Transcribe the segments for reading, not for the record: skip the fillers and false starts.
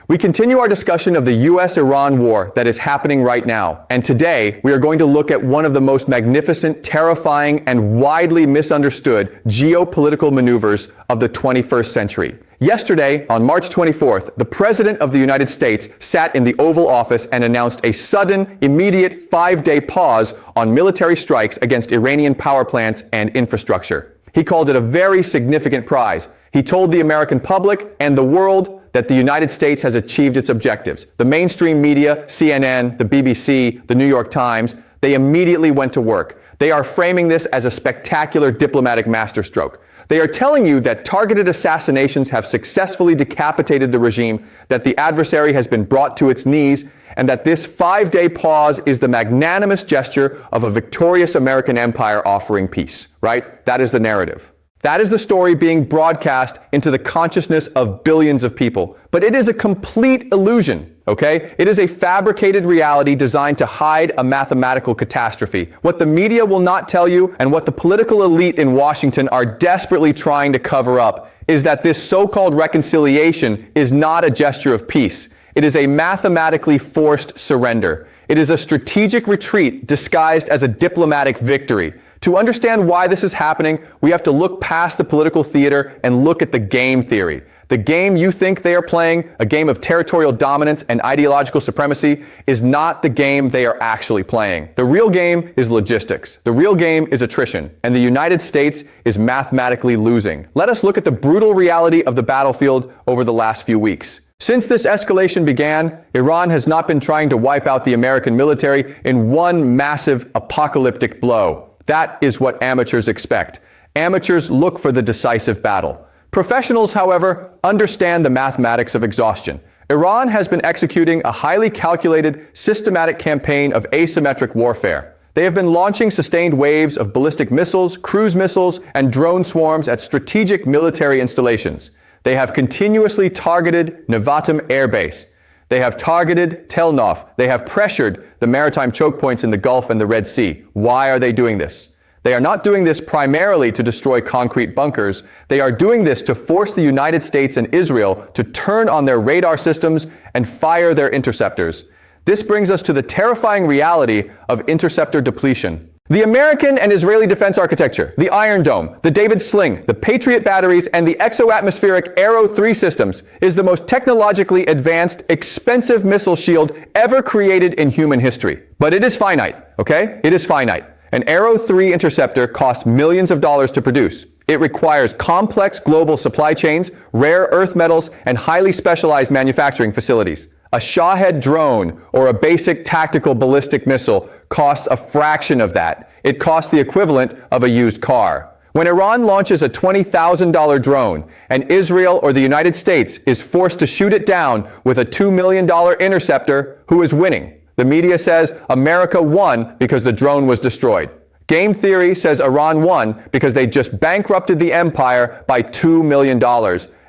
We continue our discussion of the US-Iran war that is happening right now, and today we are going to look at one of the most magnificent, terrifying, and widely misunderstood geopolitical maneuvers of the 21st century. Yesterday, on March 24th, the President of the United States sat in the Oval Office and announced a sudden, immediate 5-day pause on military strikes against Iranian power plants and infrastructure. He called it a very significant prize. He told the American public and the world that the United States has achieved its objectives. The mainstream media, CNN, the BBC, the New York Times, they immediately went to work. They are framing this as a spectacular diplomatic masterstroke. They are telling you that targeted assassinations have successfully decapitated the regime, that the adversary has been brought to its knees, and that this 5-day pause is the magnanimous gesture of a victorious American empire offering peace, right? That is the narrative. That is the story being broadcast into the consciousness of billions of people. But it is a complete illusion, okay? It is a fabricated reality designed to hide a mathematical catastrophe. What the media will not tell you, and what the political elite in Washington are desperately trying to cover up, is that this so-called reconciliation is not a gesture of peace. It is a mathematically forced surrender. It is a strategic retreat disguised as a diplomatic victory. To understand why this is happening, we have to look past the political theater and look at the game theory. The game you think they are playing, a game of territorial dominance and ideological supremacy, is not the game they are actually playing. The real game is logistics. The real game is attrition. And the United States is mathematically losing. Let us look at the brutal reality of the battlefield over the last few weeks. Since this escalation began, Iran has not been trying to wipe out the American military in one massive apocalyptic blow. That is what amateurs expect. Amateurs look for the decisive battle. Professionals, however, understand the mathematics of exhaustion. Iran has been executing a highly calculated, systematic campaign of asymmetric warfare. They have been launching sustained waves of ballistic missiles, cruise missiles, and drone swarms at strategic military installations. They have continuously targeted Nevatim Air Base. They have targeted Tel Nof. They have pressured the maritime choke points in the Gulf and the Red Sea. Why are they doing this? They are not doing this primarily to destroy concrete bunkers. They are doing this to force the United States and Israel to turn on their radar systems and fire their interceptors. This brings us to the terrifying reality of interceptor depletion. The American and Israeli defense architecture, the Iron Dome, the David Sling, the Patriot batteries, and the exo-atmospheric Arrow 3 systems is the most technologically advanced, expensive missile shield ever created in human history. But it is finite, okay? It is finite. An Arrow 3 interceptor costs millions of dollars to produce. It requires complex global supply chains, rare earth metals, and highly specialized manufacturing facilities. A Shahed drone or a basic tactical ballistic missile costs a fraction of that. It costs the equivalent of a used car. When Iran launches a $20,000 drone and Israel or the United States is forced to shoot it down with a $2 million interceptor, who is winning? The media says America won because the drone was destroyed. Game theory says Iran won because they just bankrupted the empire by $2 million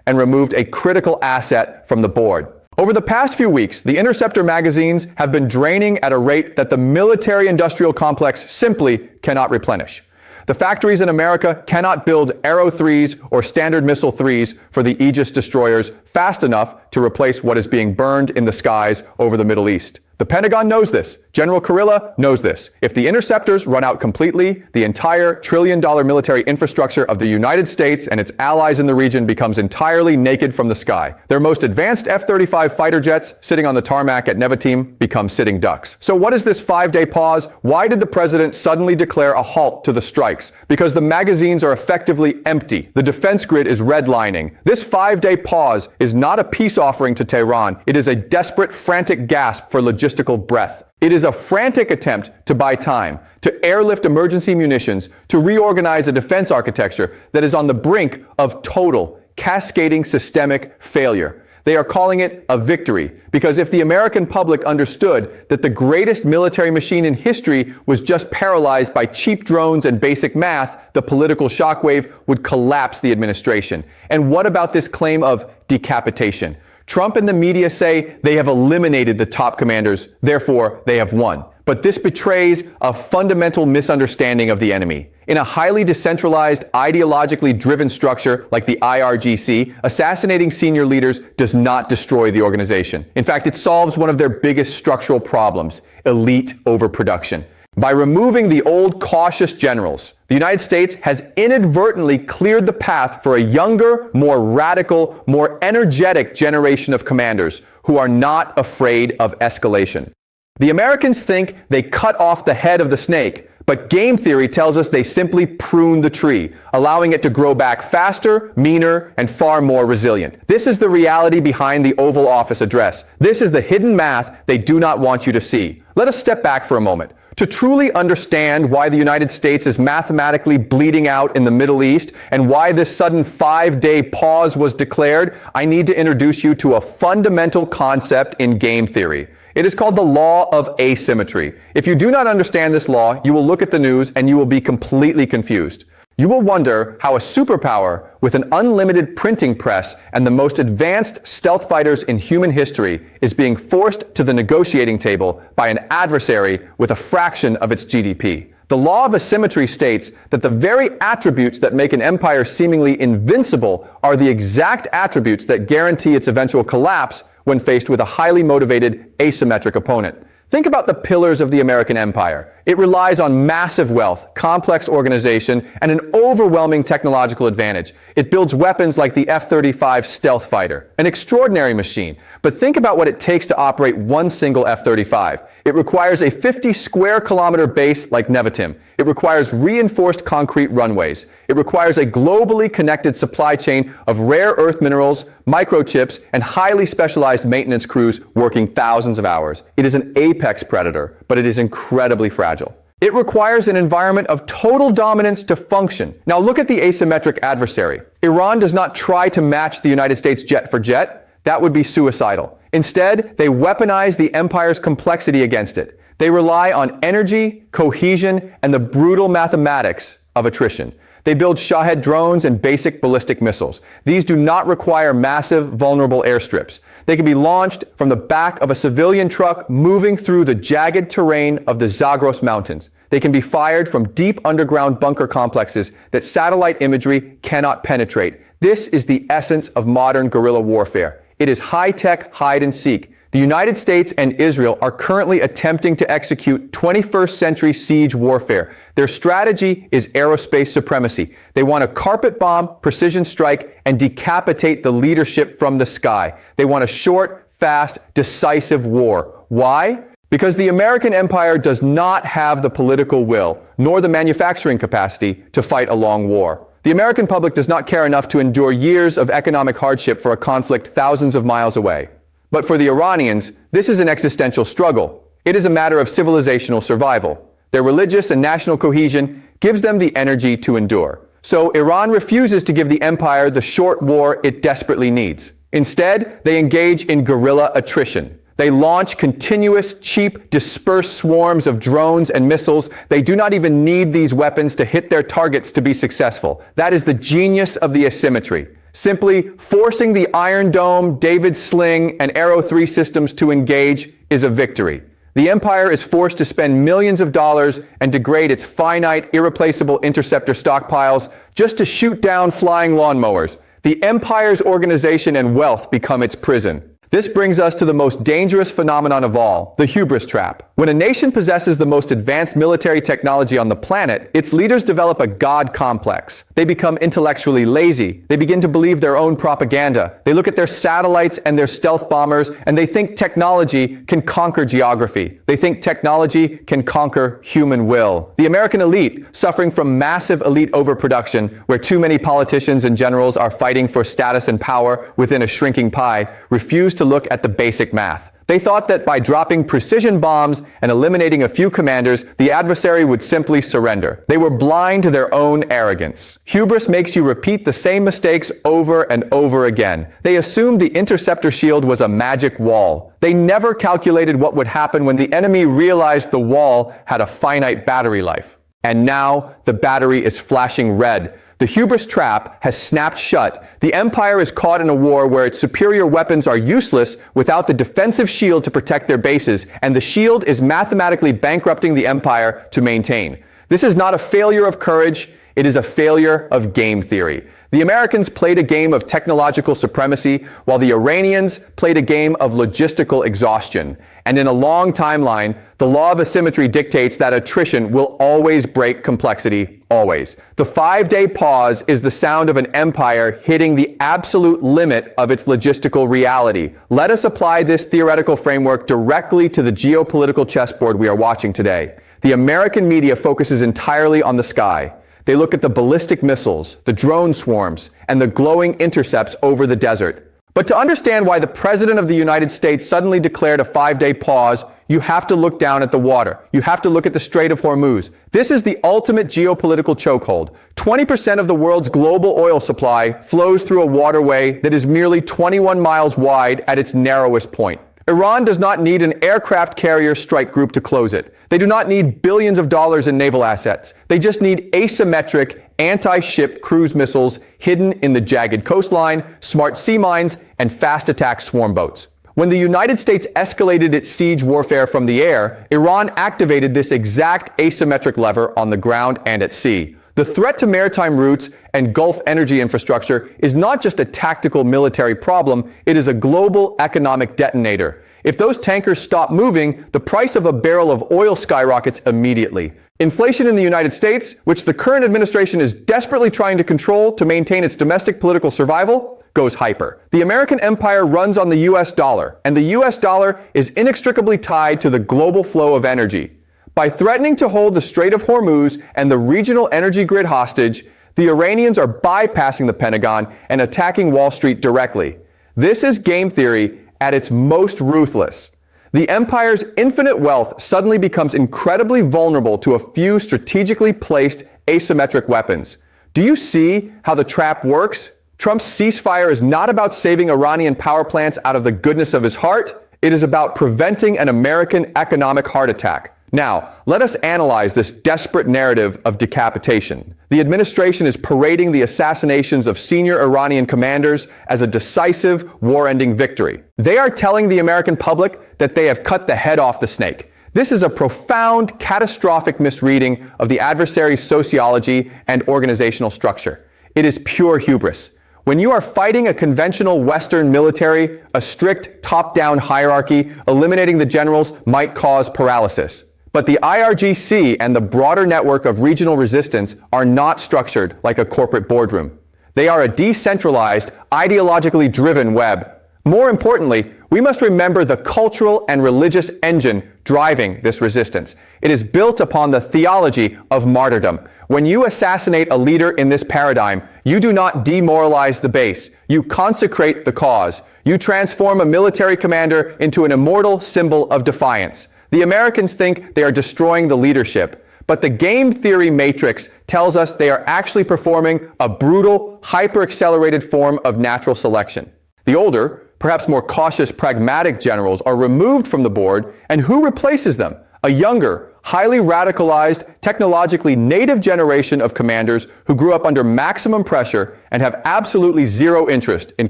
and removed a critical asset from the board. Over the past few weeks, the interceptor magazines have been draining at a rate that the military-industrial complex simply cannot replenish. The factories in America cannot build Arrow 3s or Standard Missile 3s for the Aegis destroyers fast enough to replace what is being burned in the skies over the Middle East. The Pentagon knows this. General Kurilla knows this. If the interceptors run out completely, the entire trillion-dollar military infrastructure of the United States and its allies in the region becomes entirely naked from the sky. Their most advanced F-35 fighter jets sitting on the tarmac at Nevatim become sitting ducks. So what is this 5-day pause? Why did the president suddenly declare a halt to the strikes? Because the magazines are effectively empty. The defense grid is redlining. This 5-day pause is not a peace offering to Tehran. It is a desperate, frantic gasp for logistical breath. It is a frantic attempt to buy time, to airlift emergency munitions, to reorganize a defense architecture that is on the brink of total, cascading systemic failure. They are calling it a victory, because if the American public understood that the greatest military machine in history was just paralyzed by cheap drones and basic math, the political shockwave would collapse the administration. And what about this claim of decapitation? Trump and the media say they have eliminated the top commanders, therefore they have won. But this betrays a fundamental misunderstanding of the enemy. In a highly decentralized, ideologically driven structure like the IRGC, assassinating senior leaders does not destroy the organization. In fact, it solves one of their biggest structural problems: elite overproduction. By removing the old cautious generals, the United States has inadvertently cleared the path for a younger, more radical, more energetic generation of commanders who are not afraid of escalation. The Americans think they cut off the head of the snake, but game theory tells us they simply prune the tree, allowing it to grow back faster, meaner, and far more resilient. This is the reality behind the Oval Office address. This is the hidden math they do not want you to see. Let us step back for a moment. To truly understand why the United States is mathematically bleeding out in the Middle East and why this sudden 5-day pause was declared, I need to introduce you to a fundamental concept in game theory. It is called the Law of Asymmetry. If you do not understand this law, you will look at the news and you will be completely confused. You will wonder how a superpower with an unlimited printing press and the most advanced stealth fighters in human history is being forced to the negotiating table by an adversary with a fraction of its GDP. The Law of Asymmetry states that the very attributes that make an empire seemingly invincible are the exact attributes that guarantee its eventual collapse when faced with a highly motivated, asymmetric opponent. Think about the pillars of the American empire. It relies on massive wealth, complex organization, and an overwhelming technological advantage. It builds weapons like the F-35 stealth fighter, an extraordinary machine. But think about what it takes to operate one single F-35. It requires a 50 square kilometer base like Nevatim. It requires reinforced concrete runways. It requires a globally connected supply chain of rare earth minerals, microchips, and highly specialized maintenance crews working thousands of hours. It is an apex predator, but it is incredibly fragile. It requires an environment of total dominance to function. Now look at the asymmetric adversary. Iran does not try to match the United States jet for jet. That would be suicidal. Instead, they weaponize the empire's complexity against it. They rely on energy, cohesion, and the brutal mathematics of attrition. They build Shahed drones and basic ballistic missiles. These do not require massive, vulnerable airstrips. They can be launched from the back of a civilian truck moving through the jagged terrain of the Zagros Mountains. They can be fired from deep underground bunker complexes that satellite imagery cannot penetrate. This is the essence of modern guerrilla warfare. It is high-tech hide and seek. The United States and Israel are currently attempting to execute 21st century siege warfare. Their strategy is aerospace supremacy. They want to carpet bomb, precision strike, and decapitate the leadership from the sky. They want a short, fast, decisive war. Why? Because the American empire does not have the political will, nor the manufacturing capacity to fight a long war. The American public does not care enough to endure years of economic hardship for a conflict thousands of miles away. But for the Iranians, this is an existential struggle. It is a matter of civilizational survival. Their religious and national cohesion gives them the energy to endure. So Iran refuses to give the empire the short war it desperately needs. Instead, they engage in guerrilla attrition. They launch continuous, cheap, dispersed swarms of drones and missiles. They do not even need these weapons to hit their targets to be successful. That is the genius of the asymmetry. Simply forcing the Iron Dome, David Sling, and Arrow 3 systems to engage is a victory. The empire is forced to spend millions of dollars and degrade its finite, irreplaceable interceptor stockpiles just to shoot down flying lawnmowers. The empire's organization and wealth become its prison. This brings us to the most dangerous phenomenon of all, the hubris trap. When a nation possesses the most advanced military technology on the planet, its leaders develop a god complex. They become intellectually lazy. They begin to believe their own propaganda. They look at their satellites and their stealth bombers, and they think technology can conquer geography. They think technology can conquer human will. The American elite, suffering from massive elite overproduction, where too many politicians and generals are fighting for status and power within a shrinking pie, refuse to look at the basic math. They thought that by dropping precision bombs and eliminating a few commanders, the adversary would simply surrender. They were blind to their own arrogance. Hubris makes you repeat the same mistakes over and over again. They assumed the interceptor shield was a magic wall. They never calculated what would happen when the enemy realized the wall had a finite battery life. And now the battery is flashing red. The hubris trap has snapped shut. The empire is caught in a war where its superior weapons are useless without the defensive shield to protect their bases, and the shield is mathematically bankrupting the empire to maintain. This is not a failure of courage, it is a failure of game theory. The Americans played a game of technological supremacy, while the Iranians played a game of logistical exhaustion. And in a long timeline, the law of asymmetry dictates that attrition will always break complexity, always. The 5-day pause is the sound of an empire hitting the absolute limit of its logistical reality. Let us apply this theoretical framework directly to the geopolitical chessboard we are watching today. The American media focuses entirely on the sky. They look at the ballistic missiles, the drone swarms, and the glowing intercepts over the desert. But to understand why the President of the United States suddenly declared a 5-day pause, you have to look down at the water. You have to look at the Strait of Hormuz. This is the ultimate geopolitical chokehold. 20% of the world's global oil supply flows through a waterway that is merely 21 miles wide at its narrowest point. Iran does not need an aircraft carrier strike group to close it. They do not need billions of dollars in naval assets. They just need asymmetric, anti-ship cruise missiles hidden in the jagged coastline, smart sea mines, and fast attack swarm boats. When the United States escalated its siege warfare from the air, Iran activated this exact asymmetric lever on the ground and at sea. The threat to maritime routes and Gulf energy infrastructure is not just a tactical military problem, it is a global economic detonator. If those tankers stop moving, the price of a barrel of oil skyrockets immediately. Inflation in the United States, which the current administration is desperately trying to control to maintain its domestic political survival, goes hyper. The American empire runs on the US dollar, and the US dollar is inextricably tied to the global flow of energy. By threatening to hold the Strait of Hormuz and the regional energy grid hostage, the Iranians are bypassing the Pentagon and attacking Wall Street directly. This is game theory at its most ruthless. The empire's infinite wealth suddenly becomes incredibly vulnerable to a few strategically placed asymmetric weapons. Do you see how the trap works? Trump's ceasefire is not about saving Iranian power plants out of the goodness of his heart. It is about preventing an American economic heart attack. Now, let us analyze this desperate narrative of decapitation. The administration is parading the assassinations of senior Iranian commanders as a decisive, war-ending victory. They are telling the American public that they have cut the head off the snake. This is a profound, catastrophic misreading of the adversary's sociology and organizational structure. It is pure hubris. When you are fighting a conventional Western military, a strict top-down hierarchy, eliminating the generals might cause paralysis. But the IRGC and the broader network of regional resistance are not structured like a corporate boardroom. They are a decentralized, ideologically driven web. More importantly, we must remember the cultural and religious engine driving this resistance. It is built upon the theology of martyrdom. When you assassinate a leader in this paradigm, you do not demoralize the base. You consecrate the cause. You transform a military commander into an immortal symbol of defiance. The Americans think they are destroying the leadership, but the game theory matrix tells us they are actually performing a brutal, hyper-accelerated form of natural selection. The older, perhaps more cautious, pragmatic generals are removed from the board, and who replaces them? A younger, highly radicalized, technologically native generation of commanders who grew up under maximum pressure and have absolutely zero interest in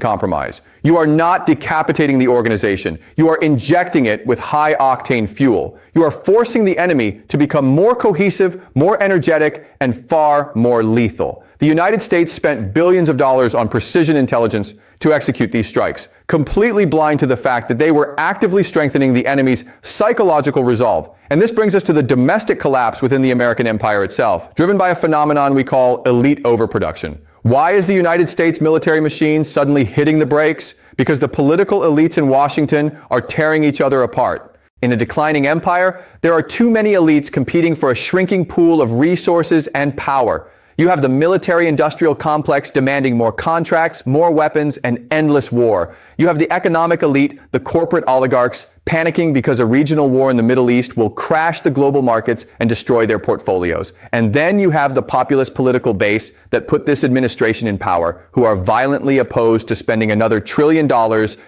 compromise. You are not decapitating the organization. You are injecting it with high-octane fuel. You are forcing the enemy to become more cohesive, more energetic, and far more lethal. The United States spent billions of dollars on precision intelligence to execute these strikes, completely blind to the fact that they were actively strengthening the enemy's psychological resolve. And this brings us to the domestic collapse within the American empire itself, driven by a phenomenon we call elite overproduction. Why is the United States military machine suddenly hitting the brakes? Because the political elites in Washington are tearing each other apart. In a declining empire, there are too many elites competing for a shrinking pool of resources and power. You have the military-industrial complex demanding more contracts, more weapons, and endless war. You have the economic elite, the corporate oligarchs, panicking because a regional war in the Middle East will crash the global markets and destroy their portfolios. And then you have the populist political base that put this administration in power, who are violently opposed to spending another $1 trillion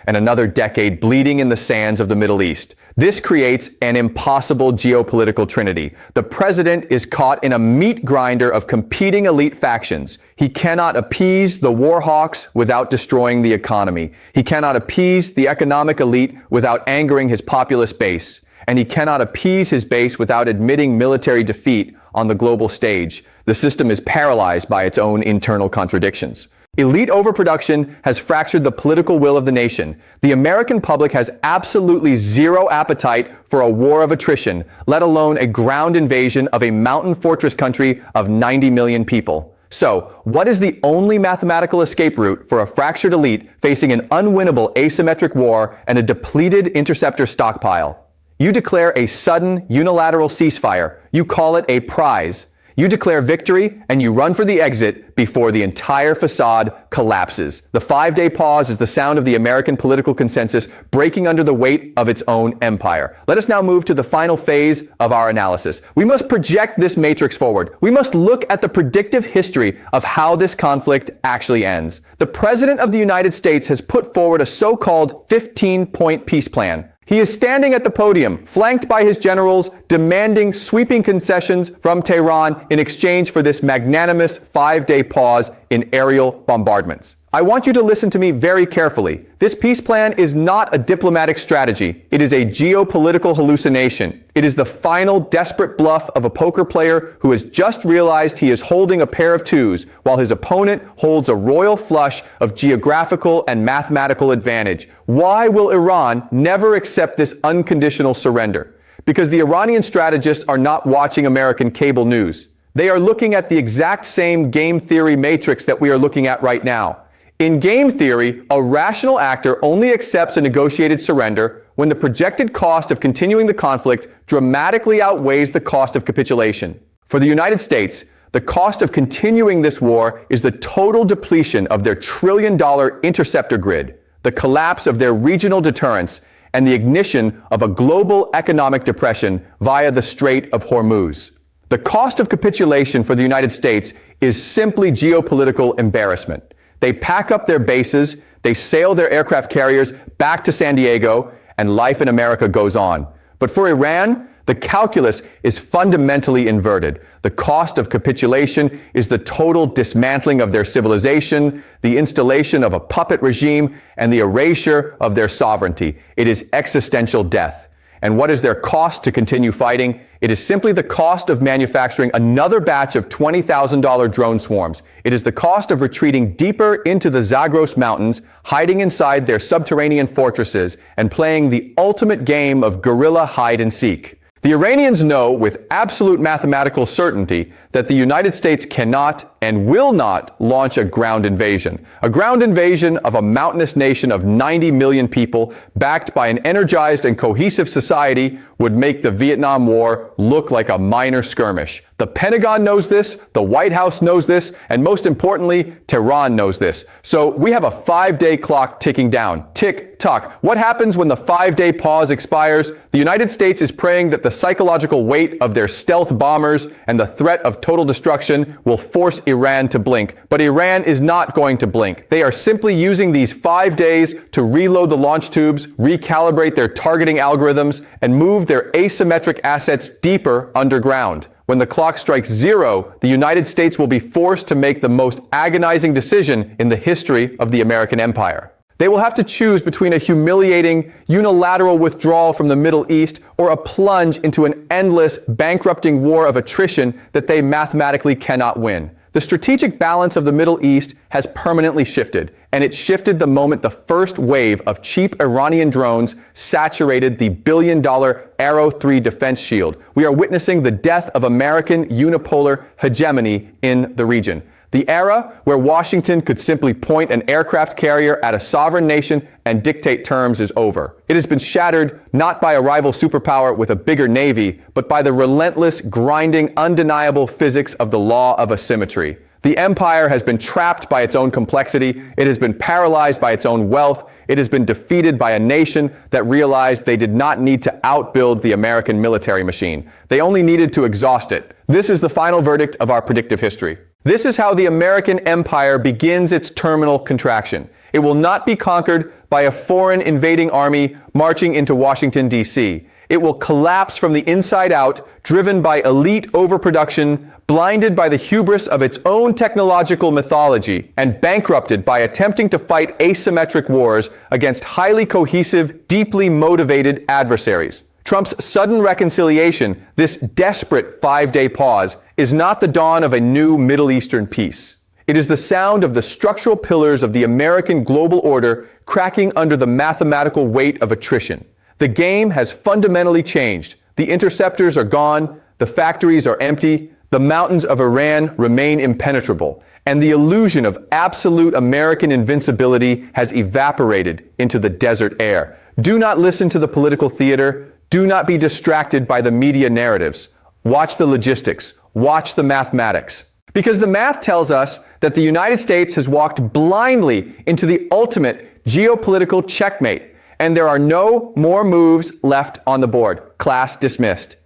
and another decade bleeding in the sands of the Middle East. This creates an impossible geopolitical trinity. The president is caught in a meat grinder of competing elite factions. He cannot appease the war hawks without destroying the economy. He cannot appease the economic elite without angering his populist base. And he cannot appease his base without admitting military defeat on the global stage. The system is paralyzed by its own internal contradictions. Elite overproduction has fractured the political will of the nation. The American public has absolutely zero appetite for a war of attrition, let alone a ground invasion of a mountain fortress country of 90 million people. So, what is the only mathematical escape route for a fractured elite facing an unwinnable asymmetric war and a depleted interceptor stockpile? You declare a sudden unilateral ceasefire. You call it a prize. You declare victory and you run for the exit before the entire facade collapses. The 5-day pause is the sound of the American political consensus breaking under the weight of its own empire. Let us now move to the final phase of our analysis. We must project this matrix forward. We must look at the predictive history of how this conflict actually ends. The President of the United States has put forward a so-called 15-point peace plan. He is standing at the podium, flanked by his generals, demanding sweeping concessions from Tehran in exchange for this magnanimous 5-day pause in aerial bombardments. I want you to listen to me very carefully. This peace plan is not a diplomatic strategy. It is a geopolitical hallucination. It is the final desperate bluff of a poker player who has just realized he is holding a pair of twos while his opponent holds a royal flush of geographical and mathematical advantage. Why will Iran never accept this unconditional surrender? Because the Iranian strategists are not watching American cable news. They are looking at the exact same game theory matrix that we are looking at right now. In game theory, a rational actor only accepts a negotiated surrender when the projected cost of continuing the conflict dramatically outweighs the cost of capitulation. For the United States, the cost of continuing this war is the total depletion of their $1 trillion interceptor grid, the collapse of their regional deterrence, and the ignition of a global economic depression via the Strait of Hormuz. The cost of capitulation for the United States is simply geopolitical embarrassment. They pack up their bases, they sail their aircraft carriers back to San Diego, and life in America goes on. But for Iran, the calculus is fundamentally inverted. The cost of capitulation is the total dismantling of their civilization, the installation of a puppet regime, and the erasure of their sovereignty. It is existential death. And what is their cost to continue fighting? It is simply the cost of manufacturing another batch of $20,000 drone swarms. It is the cost of retreating deeper into the Zagros Mountains, hiding inside their subterranean fortresses, and playing the ultimate game of guerrilla hide and seek. The Iranians know with absolute mathematical certainty that the United States cannot and will not launch a ground invasion. A ground invasion of a mountainous nation of 90 million people backed by an energized and cohesive society would make the Vietnam War look like a minor skirmish. The Pentagon knows this, the White House knows this, and most importantly, Tehran knows this. So we have a 5-day clock ticking down. Tick tock. What happens when the 5-day pause expires? The United States is praying that the psychological weight of their stealth bombers and the threat of total destruction will force Iran to blink. But Iran is not going to blink. They are simply using these 5 days to reload the launch tubes, recalibrate their targeting algorithms, and move their asymmetric assets deeper underground. When the clock strikes 0, the United States will be forced to make the most agonizing decision in the history of the American empire. They will have to choose between a humiliating, unilateral withdrawal from the Middle East or a plunge into an endless, bankrupting war of attrition that they mathematically cannot win. The strategic balance of the Middle East has permanently shifted, and it shifted the moment the first wave of cheap Iranian drones saturated the billion-dollar Arrow 3 defense shield. We are witnessing the death of American unipolar hegemony in the region. The era where Washington could simply point an aircraft carrier at a sovereign nation and dictate terms is over. It has been shattered not by a rival superpower with a bigger navy, but by the relentless, grinding, undeniable physics of the law of asymmetry. The empire has been trapped by its own complexity. It has been paralyzed by its own wealth. It has been defeated by a nation that realized they did not need to outbuild the American military machine. They only needed to exhaust it. This is the final verdict of our predictive history. This is how the American empire begins its terminal contraction. It will not be conquered by a foreign invading army marching into Washington, D.C. It will collapse from the inside out, driven by elite overproduction, blinded by the hubris of its own technological mythology, and bankrupted by attempting to fight asymmetric wars against highly cohesive, deeply motivated adversaries. Trump's sudden reconciliation, this desperate 5-day pause, is not the dawn of a new Middle Eastern peace. It is the sound of the structural pillars of the American global order cracking under the mathematical weight of attrition. The game has fundamentally changed. The interceptors are gone, the factories are empty, the mountains of Iran remain impenetrable, and the illusion of absolute American invincibility has evaporated into the desert air. Do not listen to the political theater. Do not be distracted by the media narratives. Watch the logistics. Watch the mathematics. Because the math tells us that the United States has walked blindly into the ultimate geopolitical checkmate, and there are no more moves left on the board. Class dismissed.